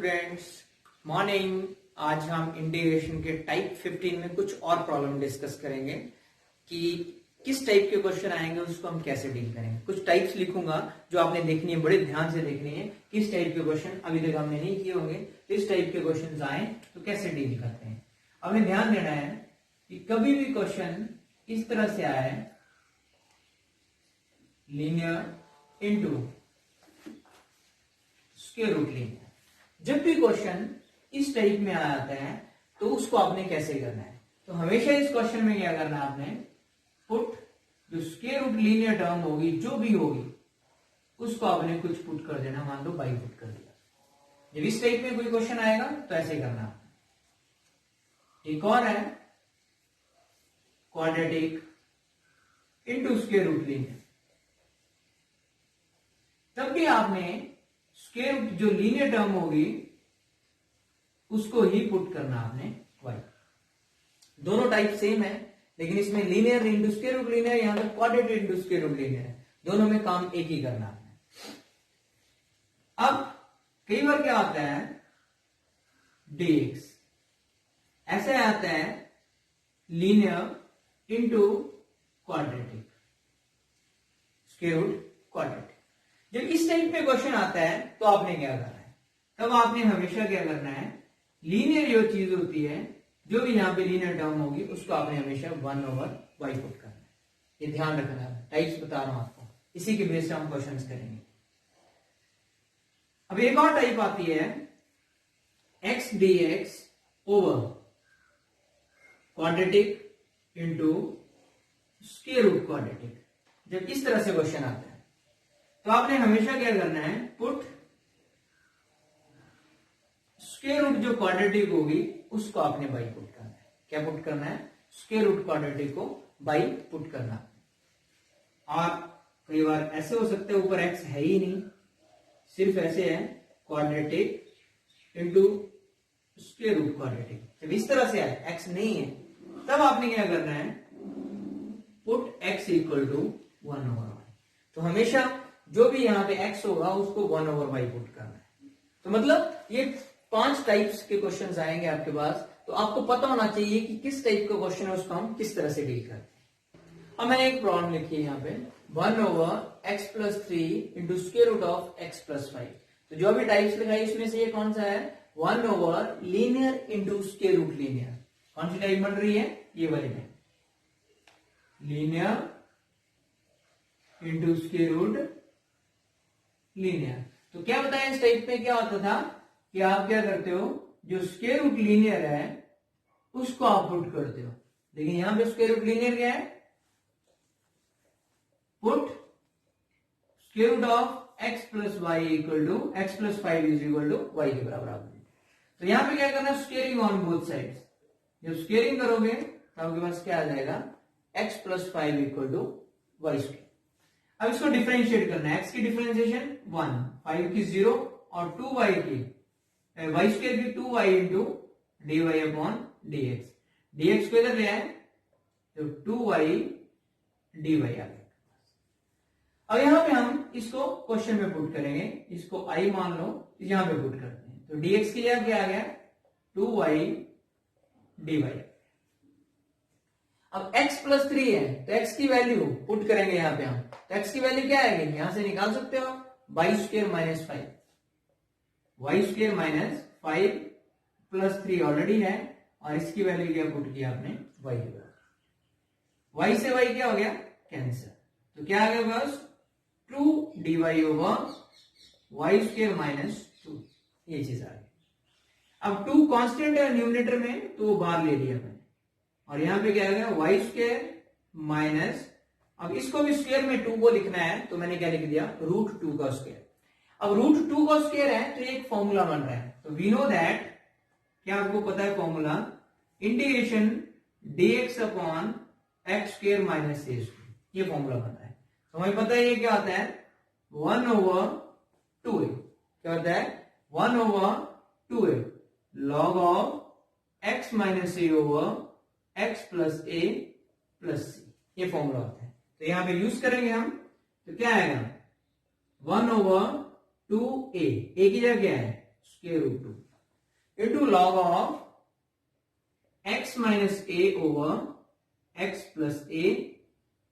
Students, morning. आज हम integration के टाइप 15 में कुछ और प्रॉब्लम डिस्कस करेंगे कि किस टाइप के क्वेश्चन आएंगे उसको हम कैसे डील करेंगे। कुछ टाइप्स लिखूंगा जो आपने देखनी है, बड़े ध्यान से देखनी है। किस टाइप के क्वेश्चन अभी तक हमने नहीं किए होंगे, इस टाइप के क्वेश्चन आए तो कैसे डील करते हैं। आपने ध्यान देना है कि कभी भी क्वेश्चन इस तरह से आए, linear into square root linear, जब भी क्वेश्चन इस टाइप में आ जाता है तो उसको आपने कैसे करना है। तो हमेशा इस क्वेश्चन में क्या करना है, आपने पुट जो स्क्वायर रूट लीनियर टर्म होगी जो भी होगी उसको आपने कुछ पुट कर देना। मान लो बाई पुट कर दिया। जब इस टाइप में कोई क्वेश्चन आएगा तो ऐसे करना आपने। एक और है quadratic into square root linear, तब भी आपने स्क्वायर रूट जो लीनियर टर्म होगी उसको ही पुट करना आपने y। दोनों टाइप सेम है, लेकिन इसमें linear into square root linear, यहां पर quadratic into square root linear है। दोनों में काम एक ही करना है। अब कई बार क्या आता है, dx ऐसे आता है linear into quadratic square root quadratic. जब इस टाइप में क्वेश्चन आता है तो आपने क्या करना है, तब आपने हमेशा क्या करना है, लीनियर जो चीज होती है, जो भी यहां पे लीनियर टर्म होगी उसको आपने हमेशा 1/y पुट करना है। ये ध्यान रखना है, टाइप्स बता रहा हूं आपको, इसी के बेस से हम क्वेश्चंस करेंगे। अब एक और टाइप आती है x dx over quadratic into square root quadratic. जब इस तरह से क्वेश्चन आता है तो आपने हमेशा क्या करना है, पुट स्क्वायर रूट जो क्वाड्रेटिक होगी उसको आपने बाई पुट करना है। क्या पुट करना है, स्क्वायर रूट क्वाड्रेटिक को बाई पुट करना है। और कई बार ऐसे हो सकते हैं ऊपर x है ही नहीं, सिर्फ ऐसे है quadratic into square root quadratic. जब इस तरह से है, x नहीं है, तब आपने क्या करना है, put x equal to 1/y। तो हमेशा जो भी यहां पे x होगा उसको 1/y पुट करना है। तो मतलब ये 5 टाइप्स के क्वेश्चंस आएंगे आपके पास, तो आपको पता होना चाहिए कि किस टाइप का क्वेश्चन है उसको हम किस तरह से डील करते हैं। अब मैंने एक प्रॉब्लम लिखी है यहाँ पे 1/x+3 into square root of x+5। तो जो भी टाइप्स लिखा है इसमें से ये कौन सा है, 1/ linear into square root linear. कौन सी टाइप बन रही है, ये वाली में, linear into square root linear. तो क्या बताया, इस टाइप में क्या होता था कि आप क्या करते हो, जो स्क्वायर रूट लीनियर है उसको आप पुट करते हो। लेकिन यहां पे स्क्वायर रूट लीनियर क्या है, put square root of x+y equal to x+5 is equal to y के बराबर आप। तो यहां पे क्या करना है, स्क्वेयरिंग ऑन बोथ साइड्स। जब स्क्वेयरिंग करोगे तो आपके पास क्या आ जाएगा, x+5 इक्वल टू y²। अब इसको डिफरेंशिएट करना है। x की डिफरेंशिएशन 1, 5 की 0 और 2y की y² की 2y into dy upon dx। dx को इधर ले आए तो 2y dy आ गया। अब यहां पे हम इसको क्वेश्चन में पुट करेंगे, इसको i मान लो, यहां पे पुट करते हैं। तो dx की जगह क्या आ गया, 2y dy। अब x+3 है तो x की वैल्यू पुट करेंगे यहां पे हम, तो x की वैल्यू क्या आएगी, यहां से निकाल सकते हो, y² minus 5, y² minus 5 plus 3 already है, और इसकी वैल्यू क्या पुट किया आपने, y के बराबर। y से y क्या हो गया, कैंसिल। तो क्या आ गया बस, 2 dy ओवर y² माइनस 2, ये चीज आ गई। अब 2 कांस्टेंट है न्यूमरेटर में तो वो बाहर ले लिया मैंने, और यहां पे क्या आ गया, y² माइनस, अब इसको भी स्क्वायर में 2 को लिखना है तो मैंने क्या लिख दिया, √2 का स्क्वायर। अब √2 का स्क्वायर है तो एक फॉर्मूला बन रहा है। तो वी नो दैट, क्या आपको पता है formula, integration dx upon x² minus a², ये फॉर्मूला बन रहा है। तो हमें पता है ये क्या होता है, 1/2a। क्या होता है, 1/2a log of x minus a over x plus a plus c, ये फॉर्मूला होता है। तो यहां पे यूज करेंगे हम, तो क्या आएगा, 1/2a, a की जगह क्या है, square root 2 into log of x minus a over x plus a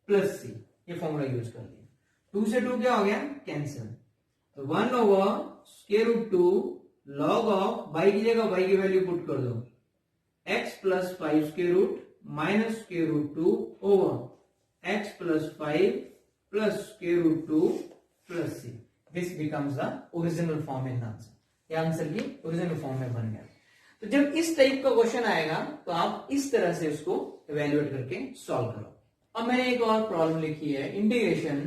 plus c, ये फॉर्मूला यूज कर लिया। 2 से 2 क्या हो गया, कैंसिल, तो 1 over square root 2 log of y की जगह y की वैल्यू पुट कर दो, x plus 5 square root minus square root 2 over x plus 5 plus square root 2 plus C. This becomes the original form in answer, ये answer की original form में बन गया। तो जब इस टाइप का क्वेश्चन आएगा तो आप इस तरह से उसको इवेल्युएट करके सॉल्व करो। अब मैंने एक और प्रॉब्लम लिखी है, integration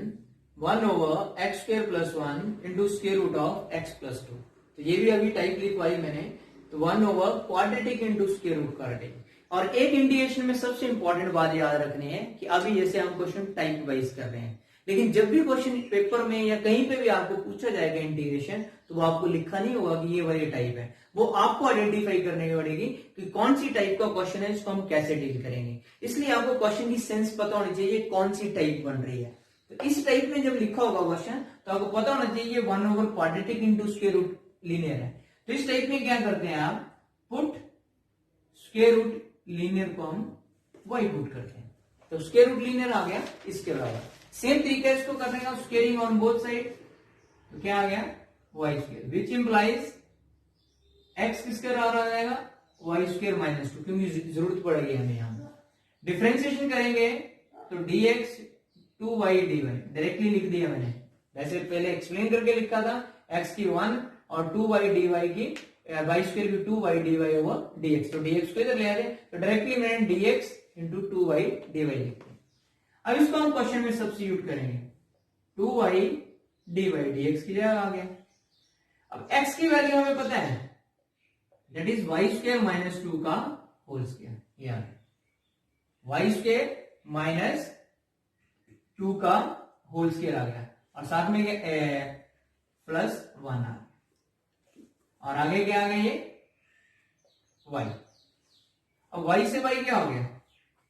1 over x square plus 1 into square root of x plus 2। तो ये भी अभी टाइप लिखवाई मैंने, तो 1 over quadratic into square root quadratic. और एक इंटीग्रेशन में सबसे इंपॉर्टेंट बात याद रखनी है कि अभी जैसे हम क्वेश्चन टाइप वाइज कर रहे हैं, लेकिन जब भी क्वेश्चन पेपर में या कहीं पे भी आपको पूछा जाएगा इंटीग्रेशन, तो वो आपको लिखा नहीं होगा कि ये वाली टाइप है, वो आपको आइडेंटिफाई करने की पड़ेगी कि कौन सी टाइप का क्वेश्चन है, इसको हम कैसे डील करेंगे। इसलिए आपको क्वेश्चन की सेंस पता होनी चाहिए कौन सी टाइप बन रही है। तो इस टाइप में जब लिखा होगा क्वेश्चन तो आपको पता होना चाहिए 1 over quadratic into square root linear है। तो इस टाइप में क्या करते हैं आप, पुट स्क्वायर रूट लीनियर को हम वही पुट करते हैं, तो स्क्वायर रूट लीनियर आ गया इसके बराबर। सेम तरीका इसको करने का, स्क्वायरिंग ऑन बोथ साइड, तो क्या आ गया y square, which implies x किसका आ जाएगा वाई स्क्वायर माइनस 2, क्योंकि जरूरत पड़ेगी हमें यहां। डिफरेंशिएशन करेंगे तो dx 2y dy डायरेक्टली लिख दिया मैंने, वैसे पहले एक्सप्लेन करके लिखा था x की 1 और 2y dy की y स्क्वायर की 2y dy ओवर dx, तो dx को इधर ले आए तो डायरेक्टली मैंने dx इंटू 2y dy लिख दिया। अब इसको हम क्वेश्चन में सब्स्टिट्यूट करेंगे, 2y dy dx की जगह आ गया। अब x की वैल्यू हमें पता है, that is y square minus 2 का होल स्क्वायर, ये आ गया y स्क्वायर माइनस 2 का होल स्क्वायर आ गया, और साथ में प्लस 1 आ गया, और आगे क्या आ गया ये y। अब y से y क्या हो गया,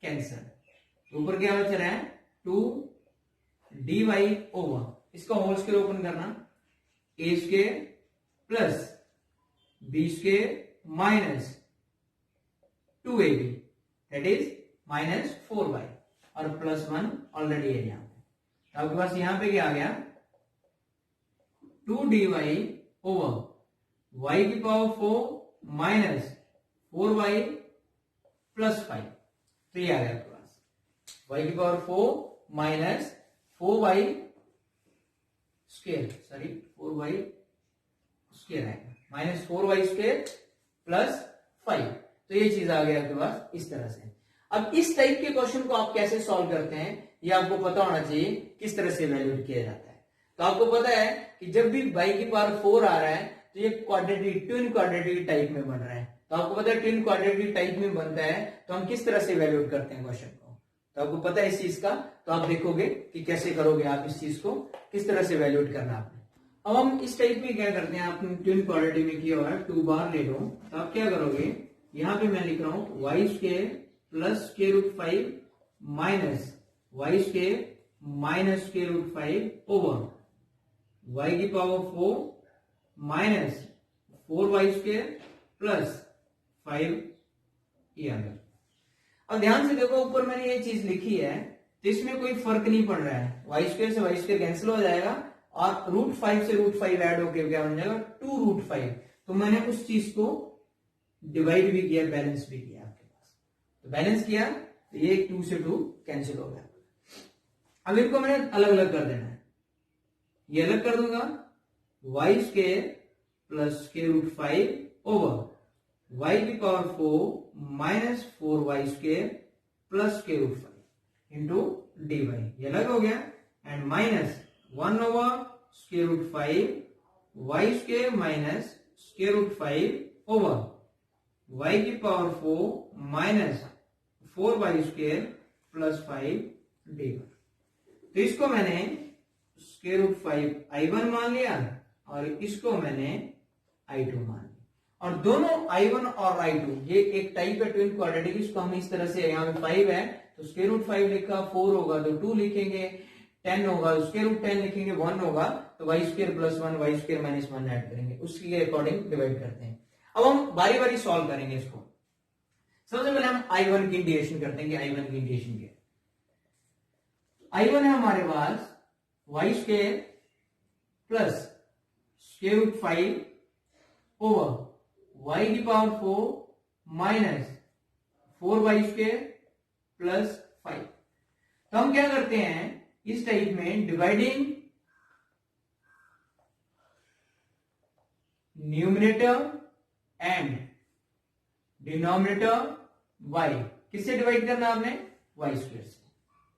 कैंसिल, ऊपर क्या बच रहा है 2 dy ओवर, इसका होल स्क्वायर ओपन करना, a square plus b square minus 2ab that is minus 4y, और प्लस 1 ऑलरेडी है यहाँ पे। आपके पास यहां पे क्या आ गया 2 dy ओवर y की पावर 4 माइनस 4y प्लस 5, तो ये आ गया आपके पास y की power 4 minus 4y square, sorry 4y square आएगा, माइनस 4y स्क्वायर प्लस 5, तो ये चीज आ गया आपके पास इस तरह से। अब इस टाइप के क्वेश्चन को आप कैसे सॉल्व करते हैं ये आपको पता होना चाहिए, किस तरह से इवैल्यूएट किया जाता है। तो आपको पता है कि जब भी y की पावर 4 आ रहा है तो ये क्वाड्रेटिक ट्विन क्वाड्रेटिक टाइप में बन रहा है, तो आपको पता है ट्विन क्वाड्रेटिक टाइप में बनता है तो हम किस तरह से इवैल्यूएट करते हैं क्वेश्चन को, तो आपको पता है इस चीज का, तो आप देखोगे कि कैसे करोगे आप इस चीज को, किस तरह से इवैल्यूएट करना आपने। अब हम इस टाइप में क्या करते हैं, आपने ट्विन क्वाड्रेटिक में किया हुआ है 2 बार ले लो, तो आप क्या करोगे, यहां पे मैं लिख रहा हूं y square plus square root 5 minus y square minus square root 5 over y की power 4 minus 4y square plus 5 ये आ गया। अब ध्यान से देखो ऊपर मैंने ये चीज लिखी है तो इसमें कोई फर्क नहीं पड़ रहा है, y स्क्वायर से y स्क्वायर कैंसिल हो जाएगा और रूट 5 से रूट 5 ऐड होकर क्या बन जाएगा 2 रूट 5, तो मैंने उस चीज को डिवाइड भी किया, बैलेंस भी किया आपके पास, तो बैलेंस किया तो ये 2 से 2 कैंसिल हो गया। अब इनको मैंने अलग अलग कर देना है, ये अलग कर दूंगा y square plus square root 5 over y की power 4 minus 4y square plus square root 5 into dy, ये अलग हो गया, and minus 1 over square root 5 y square minus square root 5 over y की power 4 minus 4y square plus 5 dy। तो इसको मैंने square root 5 i1 मान लिया और इसको मैंने i2 मान लिया, और दोनों i1 और i2 ये एक टाइप है ट्विन क्वाड्रेटिक, इसको हम इस तरह से, यहाँ पे 5 है तो स्क्वायर रूट 5 लिखा, 4 होगा तो 2 लिखेंगे, 10 होगा, स्क्वायर रूट 10 लिखेंगे 1 होगा, तो y square plus 1 y square minus 1 add करेंगे, उसके अकॉर्डिंग डिवाइड करते हैं। अब हम बारी बारी सॉल्व करेंगे इसको। सबसे पहले हम I1 की इंटीग्रेशन करते हैं कि I1 की इंटीग्रेशन क्या है। I1 है हमारे पास y square plus square root 5 over y की power 4 minus 4 y square plus 5। तो हम क्या करते हैं इस टाइप में, dividing numerator and denominator y, किससे डिवाइड करना है आपने, वाई स्क्वायर से।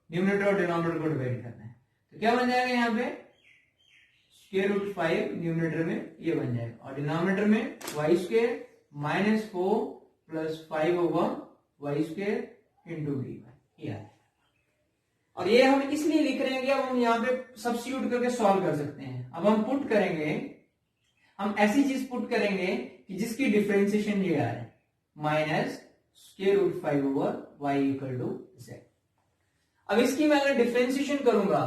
न्यूमिनेटर और डिनोमिनेटर को डिवाइड करना है, तो क्या बन जाएगा यहाँ पे स्क्वायर रूट 5 न्यूमिनेटर में ये बन जाएगा, और डिनोमिनेटर में y square minus 4 plus 5 over y square into d y, ये और ये हम इसलिए लिख रहे हैं कि अब हम यहाँ पे सब्स्टिट्यूट करके सॉल्व कर सकते हैं। अब हम पुट करेंगे, हम ऐसी चीज पुट करेंगे कि जिसकी डिफरेंशिएशन ये आ रहा है, minus square root 5 over y equal to z. अब इसकी मैं अगर डिफरेंशिएशन करूंगा,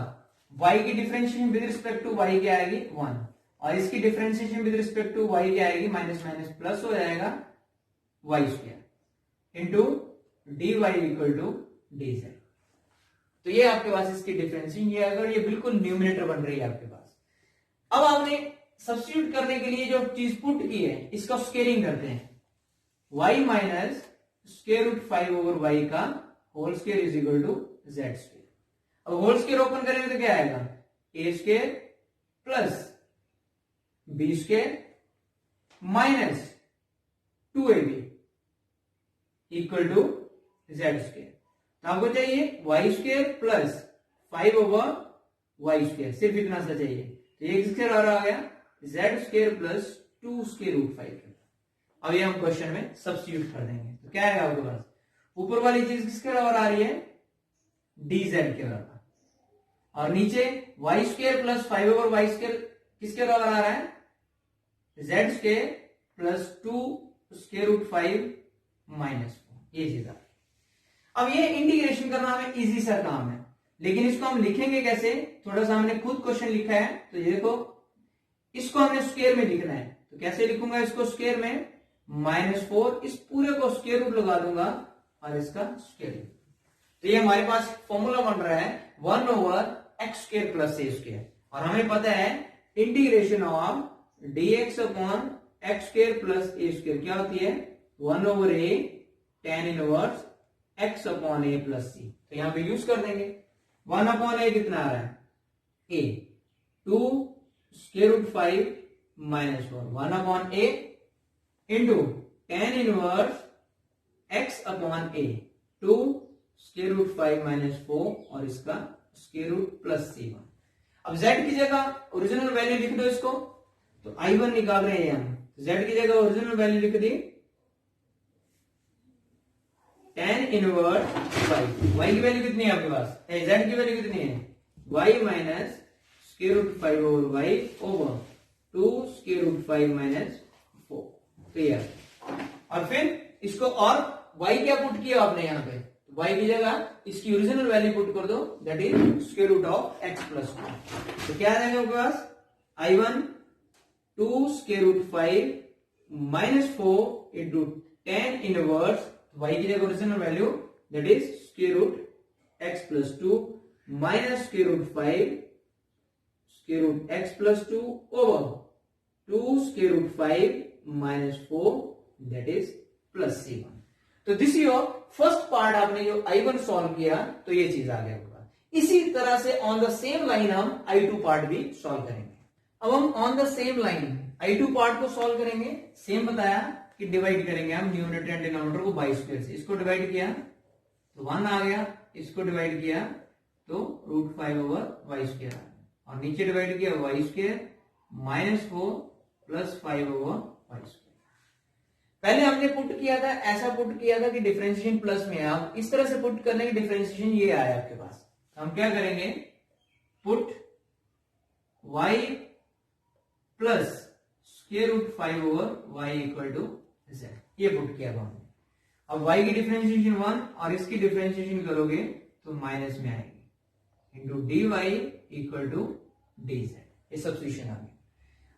y की differentiation with respect to y क्या आएगी 1, और इसकी differentiation with respect to y क्या आएगी माइनस माइनस प्लस हो जाएगा y square into d y equal to d z. तो ये आपके पास इसकी डिफरेंशिएशन ये अगर ये बिल्कुल न्यूमिनेटर बन रही है आपके पास। अब आपने सब्स्टिट्यूट करने के लिए जो चीज पुट की है इसका स्क्वेयरिंग करते हैं, y minus square root 5 over y का whole square is equal to z square. अब होल स्क्वायर ओपन करेंगे तो क्या आएगा, a square plus b square minus 2ab equal to z square. तो आपको चाहिए y square plus 5 over y square, सिर्फ इतना सा चाहिए, तो एक स्क्वायर और आ गया z square plus 2 square root 5। अब ये हम क्वेश्चन में सब्स्टिट्यूट कर देंगे, तो क्या आएगा आपके पास, ऊपर वाली चीज किसके बराबर आ रही है, डी जेड के बराबर, और नीचे y square plus 5 over y square किसके बराबर आ रहा है, z square plus 2 square root 5 minus 4, ये चीज आ रही है। अब ये इंटीग्रेशन करना हमें इजी सा काम है, लेकिन इसको हम लिखेंगे कैसे, थोड़ा सा हमने खुद क्वेश्चन लिखा है, तो ये देखो इसको हमने स्क्वायर में लिखना है, तो कैसे लिखूंगा इसको स्क्वायर में, -4 इस पूरे को स्क्वायर रूट लगा दूंगा और इसका स्क्वायर। तो ये हमारे पास फॉर्मूला बन रहा है 1 over x square plus a square, और हमें पता है integration of dx upon x square plus a square क्या होती है, 1 over a tan inverse x upon a plus सी। तो यहां पे यूज कर देंगे, 1 अपॉन ए कितना आ रहा है, a 2 square root 5 minus 4, 1 upon a into tan inverse x upon a 2 square root 5 minus 4 और इसका स्क्वायर रूट प्लस c1। अब z की जगह ओरिजिनल वैल्यू लिख दो इसको, तो I1 निकाल रहे हैं हम, z की जगह ओरिजिनल वैल्यू लिख दी tan इनवर्स y की वैल्यू कितनी है आपके पास, z की वैल्यू कितनी है, y minus square root 5 over y over 2 square root 5 minus 4। Clear, और फिर इसको और y क्या पुट किया आपने यहाँ पे, y की जगह इसकी ओरिजिनल वैल्यू पुट कर दो, that is square root of x plus 2। तो क्या आ जाएगा आपके पास, I1 2 square root 5 minus 4 into tan inverse y की जगह original value that is square root x plus 2 minus square root 5 square root x plus 2 over 2 square root 5 minus 4 that is plus c1। तो this your first part, आपने जो I1 solve किया तो ये चीज आ गया होगा। इसी तरह से ऑन द सेम लाइन हम I2 पार्ट भी सॉल्व करेंगे। अब हम on the same line I2 part को सॉल्व करेंगे, सेम बताया कि डिवाइड करेंगे हम न्यूमरेटर एंड डिनोमिनेटर को बाई स्क्वायर से, इसको डिवाइड किया तो 1 आ गया, इसको डिवाइड किया तो रूट 5 ओवर वाई स्क्वायर आ गया, और नीचे डिवाइड किया y square minus 4 plus 5 over y square. पहले हमने पुट किया था, ऐसा पुट किया था कि डिफरेंशिएशन प्लस में है, आप इस तरह से पुट करने की डिफरेंशिएशन ये आया आपके पास। हम क्या करेंगे, put y plus square root 5 over y equal to z, ये पुट किया था हमने। अब y की डिफरेंशिएशन 1 और इसकी डिफरेंशिएशन करोगे तो माइनस में आएगी, into d y equal to d z, ये सब्स्टिट्यूशन आ गया।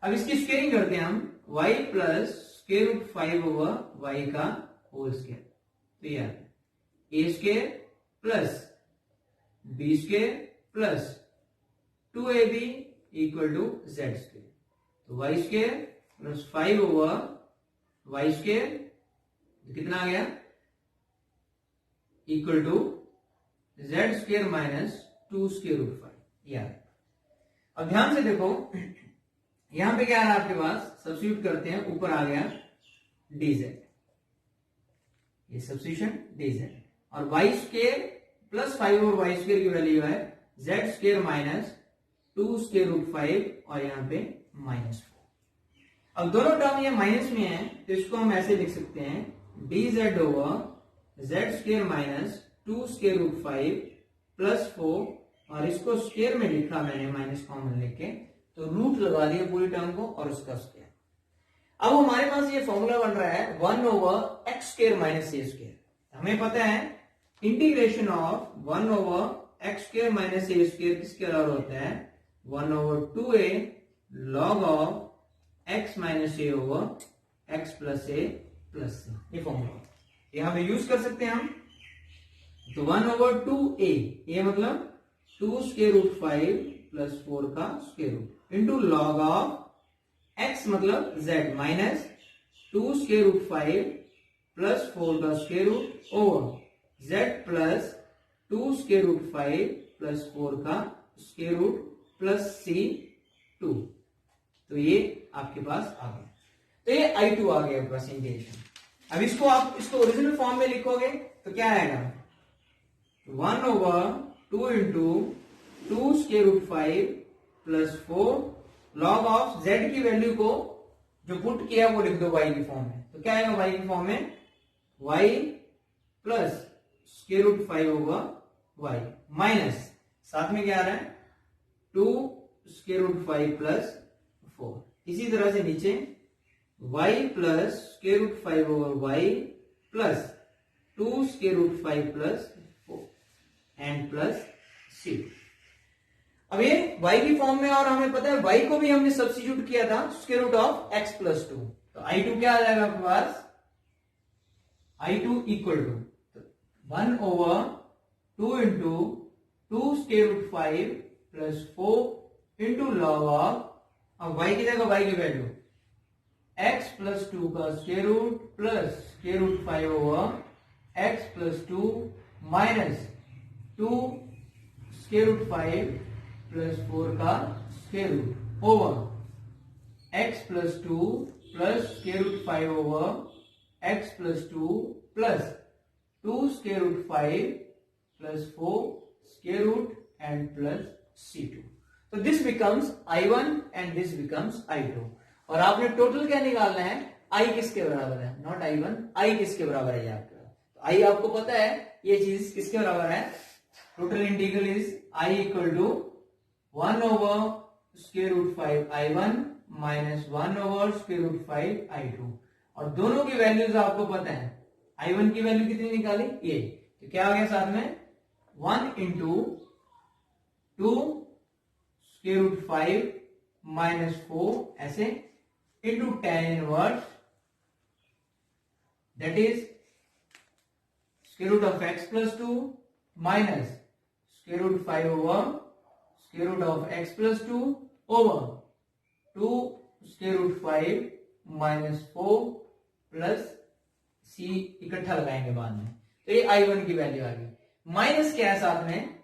अब इसकी स्क्वेयरिंग करते हैं हम, y plus square root 5 over y का होल स्क्वायर, तो ये आ गया a square plus b square plus 2ab equal to z square, तो y square plus 5 over y square कितना आ गया equal to z square minus 2 square root 5, ये आ गया। अब ध्यान से देखो यहां पे क्या आ रहा है आपके पास, सब्स्टिट्यूट करते हैं, ऊपर आ गया dz, ये सब्स्टिट्यूशन dz, और y स्क्वायर प्लस 5 और y स्क्वायर की वैल्यू है z square minus 2 square root 5 और यहां पे माइनस 4। अब दोनों टर्म ये माइनस में है तो इसको हम ऐसे लिख सकते हैं dz over z square minus 2 square root 5 plus 4, और इसको स्क्वायर में लिखा मैंने माइनस कॉमन लेके, तो रूट लगा दिया पूरी टर्म को और उसका स्क्वायर। अब हमारे पास ये फॉर्मूला बन रहा है 1 over x square minus a square. हमें पता है integration of 1 over x square minus a square किसके बराबर होता है, 1 over 2a log of x minus a over x plus a plus c, ये फॉर्मूला यहां पे यूज कर सकते हैं हम। तो 1 ओवर 2a, ये मतलब 2 स्क्वायर रूट 5 प्लस 4 का square root into log of x मतलब z minus 2 square root 5 plus 4 का square root over z plus 2 square root 5 plus 4 का स्क्वायर रूट प्लस c2, तो ये आपके पास आ गया। तो ये I2 आ गया आपके पास इंटीग्रेशन। अब इसको आप इसको ओरिजिनल फॉर्म में लिखोगे तो क्या आएगा, 1 over 2 into 2 square root 5 plus 4 log of z की वैल्यू को जो पुट किया वो लिख दो y की फॉर्म में, तो क्या आएगा y की फॉर्म में y plus square root 5 over y minus साथ में क्या आ रहा है 2 स्क्वायर रूट 5 प्लस 4। इसी तरह से नीचे y plus square root 5 over y plus 2 square root 5 plus 4 and plus c। अब ये y की फॉर्म में, और हमें पता है y को भी हमने सब्स्टिट्यूट किया था square root of x plus 2, तो I2 क्या आ जाएगा आपके पास, I2 equal to 1 over 2 into 2 square root 5 plus 4 into log of, अब y की जगह y की वैल्यू x प्लस 2 का square root plus square root 5 over x plus 2 minus 2 square root 5 plus 4 का square root over x plus 2 plus square root 5 over x plus 2 plus 2 square root 5 plus 4 square root and plus c2। तो this becomes I1 and this becomes I2, और आपने total क्या निकालना है, I किसके बराबर है, नॉट I1, I किसके बराबर है आपका, तो I आपको पता है ये चीज किसके बराबर है, total integral is I equal to 1 over square root 5 I1 minus 1 over square root 5 I2, और दोनों की वैल्यूज आपको पता है, I1 की वैल्यू कितनी निकाली ये, तो क्या आ गया साथ में 1 इंटू 2 स्क्वायर रूट 5 माइनस 4 ऐसे into tan inverse that is square root of x plus 2 minus square root 5 over square root of x plus 2 over 2 square root 5 minus 4 plus c इकट्ठा लगाएंगे बाद में, तो ये I1 की वैल्यू आ गई। Minus क्या है साथ में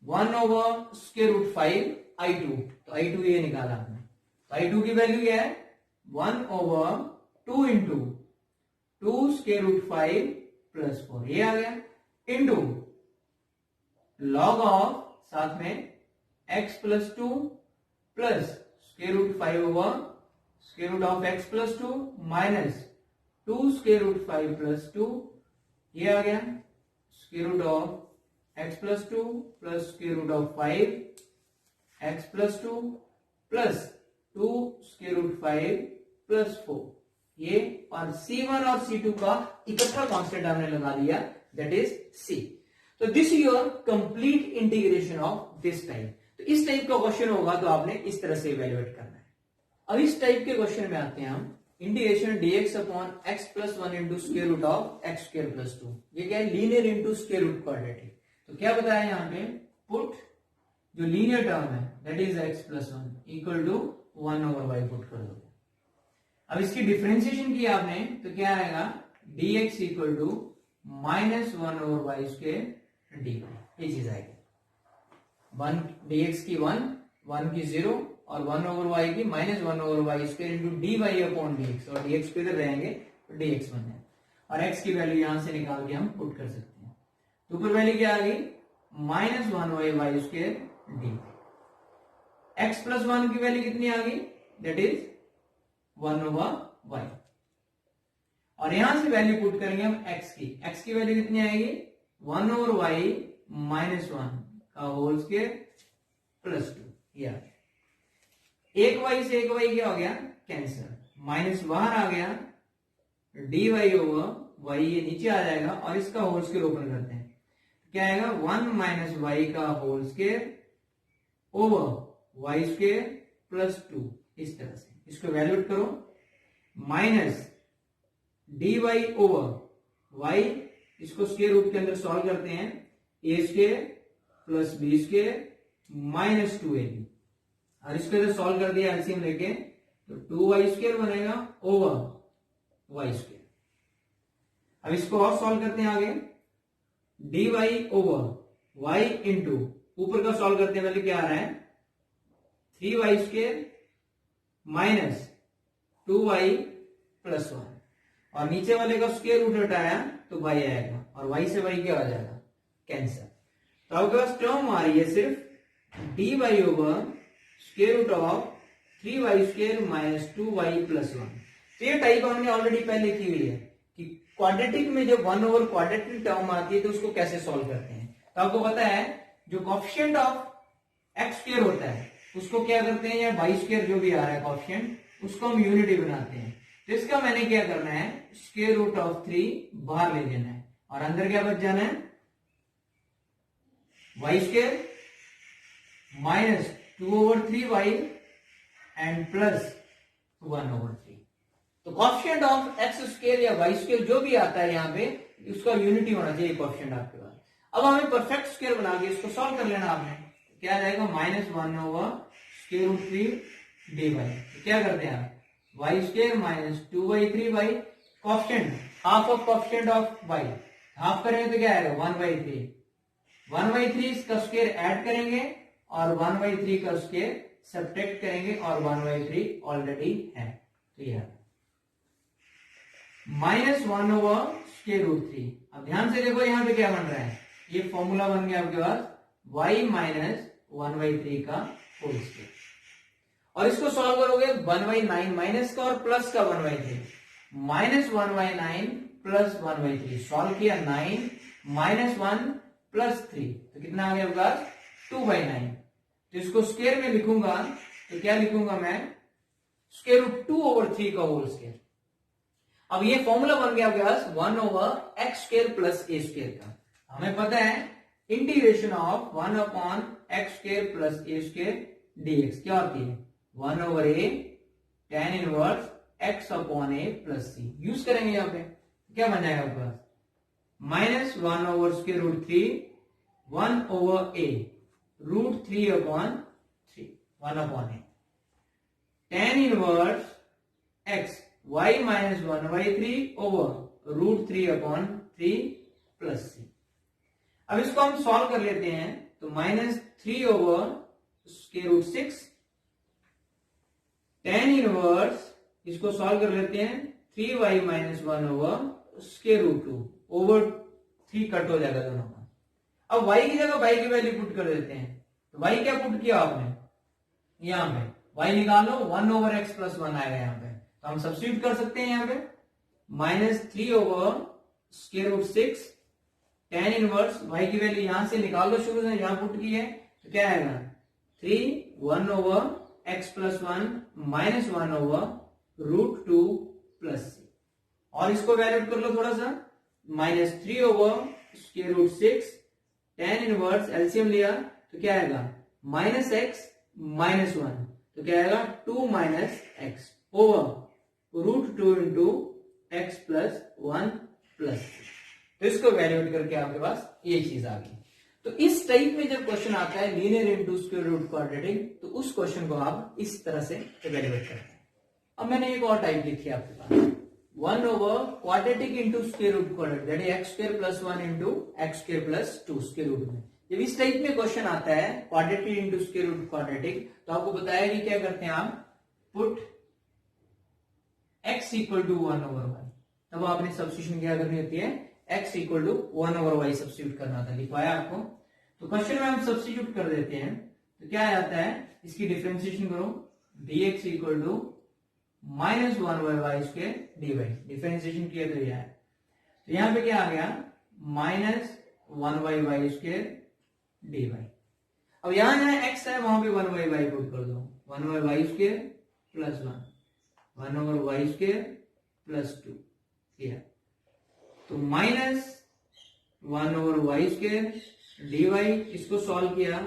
1 ओवर स्क्वायर रूट 5 I2, तो I2 ये निकाला हमने, तो I2 की वैल्यू क्या है 1 over 2 into 2 square root 5 plus 4 ये आ गया इंटू लॉग ऑफ साथ में x plus 2 plus square root 5 over square root of x plus 2 minus 2 square root 5 plus 2 ये आ गया square root of x plus 2 plus square root of 5 x plus 2 plus 2 square root 5 plus 4 ये, और c1 और c2 का इकट्ठा constant हमने लगा दिया दैट इज c। तो तो this your complete integration of this type. तो इस टाइप का क्वेश्चन होगा तो आपने इस तरह से इवेल्युएट करना है। अब इस टाइप के क्वेश्चन में आते हैं हम, integration dx upon x plus 1 into square root of x square plus 2। ये क्या है, linear into square root quadratic. तो क्या बताया यहाँ पे, पुट जो लीनियर टर्म है that is x plus 1 equal to 1 over y put कर दो। अब इसकी डिफरेंशिएशन की आपने तो क्या आएगा, dx equal to minus 1 over y square dy, ये चीज आएगी। 1 dx की 1 की 0 और 1 ओवर वाई की minus 1 over y square into d y upon d x, और dx पे इधर रहेंगे तो dx बन है, और x की वैल्यू यहां से निकाल के हम पुट कर सकते हैं। तो ऊपर वैल्यू क्या आ गई, minus 1 y square d. x plus 1 की वैल्यू कितनी आ गई, दैट इज 1 ओवर वाई, और यहां से वैल्यू पुट करेंगे हम x की वैल्यू कितनी आएगी, 1 ओवर वाई माइनस 1 का होल स्क्वायर प्लस 2। या एक वाई से एक वाई क्या हो गया, कैंसिल, माइनस बाहर आ गया, डी वाई ओवर वाई ये नीचे आ जाएगा, और इसका होल स्क्वायर ओपन करते हैं, क्या आएगा 1 माइनस वाई का whole square over y square plus 2। इस तरह से इसको वैल्यूट करो, minus d y over y, इसको स्क्वायर रूट के अंदर सॉल्व करते हैं, a square plus b square minus 2ab, और इसको इधर सॉल्व कर दिया एलसीएम लेके, तो 2y स्क्वायर बनेगा ओवर y स्क्वायर। अब इसको और सॉल्व करते हैं आगे, dy ओवर y इंटू ऊपर का सॉल्व करते हैं, पहले क्या आ रहा है 3y square minus 2y plus 1, और नीचे वाले का स्क्वायर रूट हटाया तो y आएगा, और y से y क्या आ जाएगा, कैंसिल। तो आपके पास टर्म आ रही है सिर्फ dy over square root of 3y square minus 2y plus 1। तो ये टाइप हमने ऑलरेडी पहले की हुई है कि क्वाड्रेटिक में जब 1 ओवर क्वाड्रेटिक टर्म आती है तो उसको कैसे सॉल्व करते हैं। तो आपको पता है जो कोएफिशिएंट ऑफ x स्क्वायर होता है उसको क्या करते हैं, या y स्क्वायर जो भी आ रहा है कोएफिशिएंट, उसको हम यूनिटी बनाते हैं। तो इसका मैंने क्या करना है, स्क्वायर रूट ऑफ 3 बाहर ले लेना है, और अंदर क्या बच जाना है, y square minus 2 over 3y and plus 1 over 3। तो कोएफिशिएंट ऑफ x स्क्वायर या y स्क्वायर जो भी आता है यहाँ पे, उसका यूनिटी होना चाहिए कोएफिशिएंट आपके पास। अब हमें परफेक्ट स्क्वायर बना के इसको सॉल्व कर लेना आपने, क्या आ जाएगा, minus 1 over square root 3 dy। तो क्या करते हैं आप, y square minus 2y3y, coefficient half of coefficient of y, half करेंगे तो क्या आएगा 1/3, 1/3 इसका स्क्वायर ऐड करेंगे और 1/3 का स्क्वायर सब्ट्रैक्ट करेंगे, और 1/3 ऑलरेडी है। तो यह माइनस 1 ओवर स्क्वायर रूट 3। अब ध्यान से देखो यहाँ पे क्या बन रहा है, ये फॉर्मूला बन गया आपके पास y माइनस 1/3 का होल स्क्वायर, और इसको सॉल्व करोगे 1/9 माइनस का और प्लस का 1/3, माइनस 1/9 प्लस 1/3, सॉल्व किया 9 माइनस 1 प्लस 3, तो कितना आ गया आपके पास 2/9। तो इसको स्क्वायर में लिखूंगा तो क्या लिखूंगा मैं, स्क्वायर रूट 2 ओवर 3 का होल स्क्वायर। अब ये फॉर्मूला बन गया आपके पास 1 over x square plus a square का। हमें पता है integration of 1 upon x square plus a square d x क्या होती है, 1 over a tan inverse x upon a plus c. Use करेंगे यहाँ पे, क्या बन जाएगा आपके पास, minus 1 over square root 3 1 over a root 3 upon 3, 1 upon a tan inverse x y minus 1/3 over root 3 upon 3 plus c. अब इसको हम सॉल्व कर लेते हैं, तो minus 3 over square root 6 tan inverse, इसको सॉल्व कर लेते हैं 3y minus 1 over square root 2 over 3 cut हो जाएगा दोनों का। अब y की जगह y की वैल्यू पुट कर देते हैं, तो y क्या पुट किया आपने, यहां पे y निकालो 1 ओवर x प्लस 1 आएगा यहाँ पे, तो हम सब्स्टिट्यूट कर सकते हैं यहाँ पे, minus 3 over square root 6 tan inverse, y की वैल्यू यहां से निकाल लो, शुरू से यहां पुट की है, तो क्या आएगा 3 1 over x plus 1 minus 1 over root 2 plus c, और इसको वैल्यूट कर लो थोड़ा सा, minus 3 over square root 6 tan inverse LCM लिया तो क्या आएगा माइनस एक्स माइनस वन, तो क्या आएगा 2 minus x over root 2 into x plus 1 plus, तो इसको वैल्यूएट करके आपके पास ये चीज आ गई। तो इस टाइप में जब क्वेश्चन आता है linear into square root quadratic, तो उस क्वेश्चन को आप इस तरह से इवेल्युएट करते हैं। अब मैंने एक और टाइप लिखी है आपके पास, 1 over quadratic into square root quadratic, that is x square plus 1 into x square plus 2 square root में। जब इस टाइप में क्वेश्चन आता है quadratic into square root quadratic, तो आपको बताया कि क्या करते हैं आप, put x equal to 1 over y, तब आपने सब्स्टिट्यूशन क्या करनी होती है, x equal to 1 over y substitute करना था, लिखवाया आपको। तो क्वेश्चन में हम सब्स्टिट्यूट कर देते हैं, तो क्या आता है, इसकी डिफरेंशिएशन करो, dx equal to minus 1 by y square d y, differentiation किया तो यह है, तो यहां पे क्या आ गया minus 1 by y square d y. अब यहां जहां x है वहां पे 1 बाई वाई पुट कर दो, 1 by y square plus 1 over y square plus 2 किया, तो minus 1 over y square d y, इसको सॉल्व किया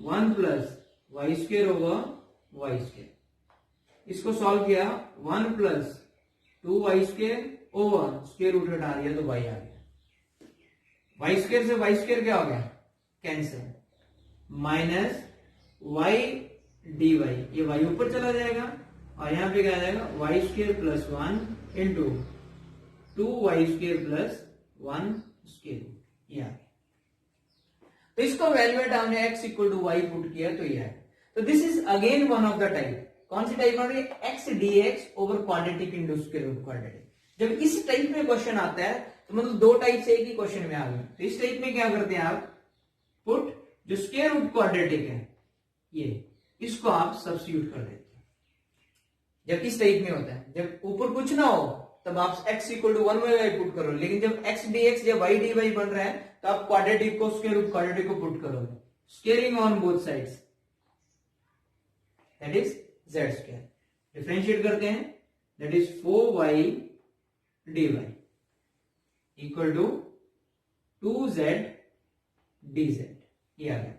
1 plus y square over y square, इसको सॉल्व किया 1 plus 2 y square over square root हटा दिया तो वाई आ गया, वाई स्क्वायर से वाई स्क्वायर क्या हो गया cancel, minus y d y, ये वाई ऊपर चला जाएगा और यहां पे क्या आ जाएगा y square plus 1 into 2 y square plus 1 square, यह तो इसको वैल्यूएट हमने x equal to y put किया तो यह है। तो this is again one of the type, कौन सी टाइप है, x dx over quadratic into square root quadratic. जब इस टाइप में क्वेश्चन आता है तो मतलब दो टाइप से एक ही क्वेश्चन में आ गए, तो इस टाइप में क्या करते हैं आप, पुट जो स्क्वायर रूट क्वाड्रेटिक है ये, इसको आप सब्स्टिट्यूट कर देते हैं। जब इस टाइप में होता है, जब ऊपर कुछ ना हो तब आप x equal to 1 by y put करो, लेकिन जब x dx या y dy बन रहा है तो आप क्वाड्रेटिक को स्क्वायर रूट क्वाड्रेटिक को पुट करोगे, squaring on both sides, that is z square, differentiate करते हैं, that is 4y dy equal to 2z dz, ये आ गया।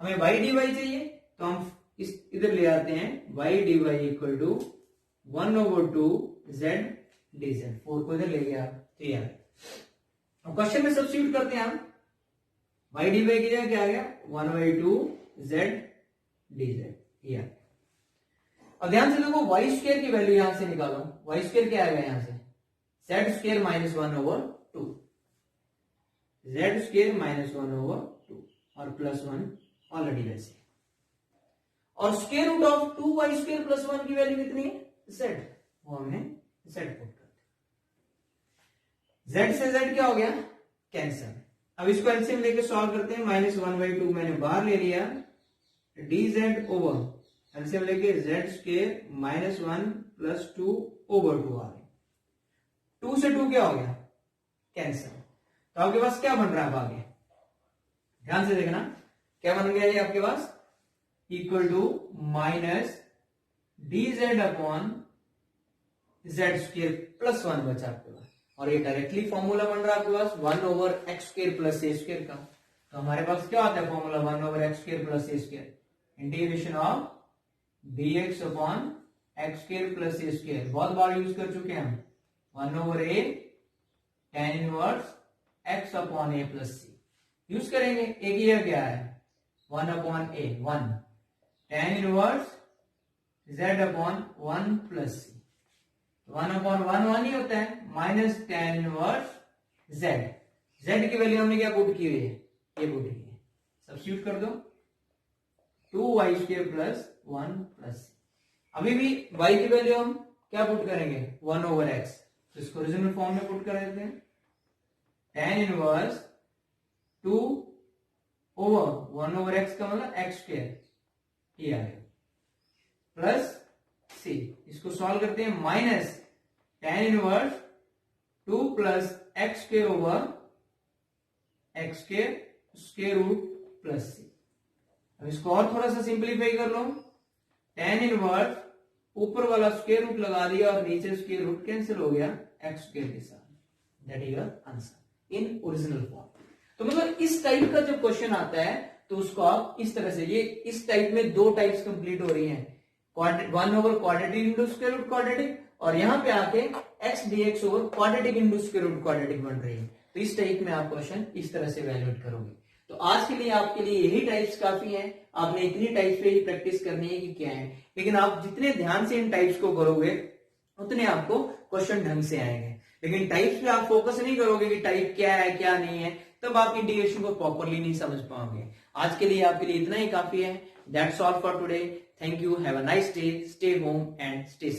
हमें y dy चाहिए तो हम इस इधर ले आते हैं, y dy equal to 1 over 2 z dz, 4 को इधर ले गया तो ये आ गया। क्वेश्चन में सब्स्टिट्यूट करते हैं हम, y dy की जगह क्या आ गया 1/2 z dz, ये आ गया। अब ध्यान से देखो y स्क्वायर की वैल्यू यहां से निकालो, y स्क्वायर क्या आएगा यहां से, z square minus 1 over 2, z square minus 1 over 2 और प्लस 1 ऑलरेडी वैसे, और square root of 2y square plus 1 की वैल्यू कितनी है z, वो हमने z पुट कर दिया, z से z क्या हो गया कैंसिल। अब इसको एलसीएम लेके सॉल्व करते हैं, माइनस 1/2 मैंने बाहर ले लिया, dz ओवर एलसीएम लेके z square minus 1 plus 2 over 2 आ गया, 2 से 2 क्या हो गया कैंसिल, तो आपके पास क्या बन रहा है आगे, ध्यान से देखना क्या बन गया ये आपके पास, equal to minus dz upon z square plus 1 बचा आपके पास, और ये डायरेक्टली फॉर्मूला बन रहा है आपके पास 1 over x square plus a square का, तो हमारे पास क्या आता है formula 1 over x square plus a square, integration of dx upon x square plus a square, बहुत बार यूज कर चुके हैं हम, 1 over a tan inverse x upon a plus c use करेंगे, एक ये क्या है 1 upon a 1, tan inverse z upon 1 plus C, 1 upon 1 ही होता है, minus tan inverse z, z की वैल्यू हमने क्या पुट की हुई है, ये पुट की है, सब्स्टिट्यूट कर दो 2y स्क्वायर प्लस 1 प्लस, अभी भी y की वैल्यू हम क्या पुट करेंगे 1 ओवर x, तो इसको ओरिजिनल फॉर्म में पुट कर देते हैं, tan inverse 2 over 1 over x का मतलब x स्क्वायर, ये आ गया प्लस c, इसको सॉल्व करते हैं, minus tan inverse 2 plus x square over x square square root plus c. अब इसको और थोड़ा सा सिंप्लीफाई कर लो, tan इनवर्स ऊपर वाला स्क्वायर रूट लगा दिया और नीचे स्क्वायर रूट कैंसिल हो गया एक्स स्क्वायर के साथ, that is your answer in original form. तो मतलब इस टाइप का जब क्वेश्चन आता है तो उसको आप इस तरह से, ये इस टाइप में दो टाइप्स कंप्लीट हो रही हैं, 1/क्वाड्रेटिक इंटू स्क्वायर रूट क्वाड्रेटिक, और यहां पे आके x dx over quadratic into square root quadratic बन रही है। तो इस टाइप में आप क्वेश्चन इस तरह से वैल्यूएट करोगे। तो आज के लिए आपके लिए यही टाइप्स काफी हैं, आपने इतनी टाइप्स पे ही प्रैक्टिस करनी है कि क्या है, लेकिन आप जितने ध्यान से इन टाइप्स को करोगे उतने आपको क्वेश्चन ढंग से आएंगे। लेकिन टाइप्स पे आप फोकस नहीं करोगे कि टाइप क्या है क्या नहीं है, तब आप इंटीग्रेशन को प्रॉपरली नहीं समझ पाओगे। आज के लिए आपके लिए इतना ही काफी है। That's all for today. Thank you, have a nice day, stay home and stay